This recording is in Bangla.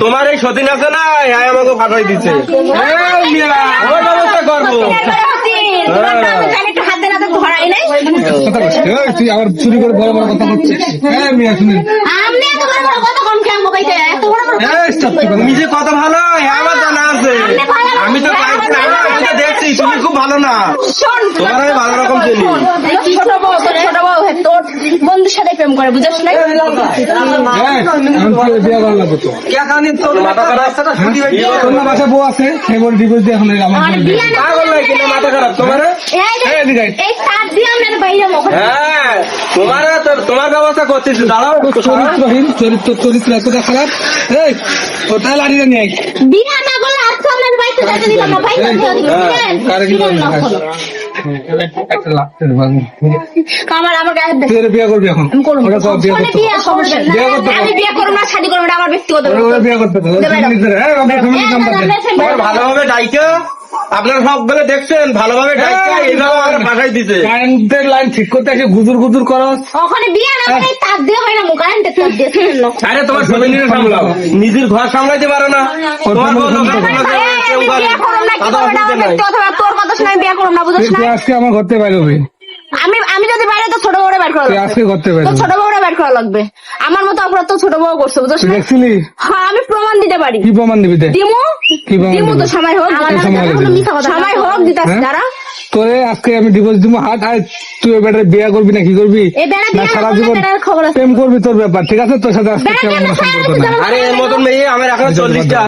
তোমার এই সতীন আছে না আমাকে ফাটাই দিচ্ছে ব্যবস্থা করবো তুই আবার চুরি করে বড় বড় কথা বলছিস। তুমি যে কত ভালো আমার জানা আছে। আমি তো দেখছি তুমি খুব ভালো না, তোমার আমি ভালো রকম চিনি। ছোট বউ তোর বন্ধুর সাথে প্রেম করে বুঝাস না? বিয়ে করা লাগবে তো মাথা খারাপ তোমার বাসায় বউ আছে সেই বলে ডিভোর্স দিয়ে এখন আমার পাগল নাই কিনা মাথা খারাপ তোমার? হ্যাঁ তোমার ব্যবস্থা করতেছি, দাঁড়াও। চরিত্রহীন চরিত্র এতটা খারাপ। এই ওটা লাড়িয়ে নিয়ে আয়। বিয়ে না করলে আর তো আমার বাড়িতে যেতে দিবা না ভাই। আমার গায়ে বিয়ে করবি এখন? আমি বিয়ে করবো না, শাদী করবো না, আমার ব্যক্তিগত বিয়ে করতে ভালোভাবে ডাইকে আপনার সব বেলে দেখছেন, ভালোভাবে ডাইকে এইভাবে আমার পাঠাই দিতে। কারেন্টের লাইন ঠিক করতে এসে গুজুর গুজুর করো। ওখানে বিয়ে না করে তার দিয়ে হয় না, কারেন্টের তার দিয়ে। আরে তোমার ফ্যামিলি সামলাও, নিজের ঘর সামলাইতে পারো না। তোমার তোর কথা শুনে বিয়ে করবো না বুঝছ না? আজকে আমার ঘরতে বাইরে হবে। আমি যদি বাইরে তো ছোট বউরে বের করা লাগবে। আজকে ঘরতে বাইরে ছোট বউরে বের করা লাগবে। আমার মতো অপরাধ তো ছোট বউ করছে বুঝছ না? দেখছিলি? হ্যাঁ আমি প্রমাণ দিতে পারি। কি প্রমাণ দিবি? দিমু তো সময় হোক, সময় হোক দিতাস যারা তোরে আজকে আমি ডিভোর্স দিব। হাত আয় তুই বেটার বিয়ে করবি না কি করবি? সারা জীবন প্রেম করবি, তোর ব্যাপার। ঠিক আছে, তোর সাথে আজকে আরে এর মতন মেয়ে আমার এখন 40টা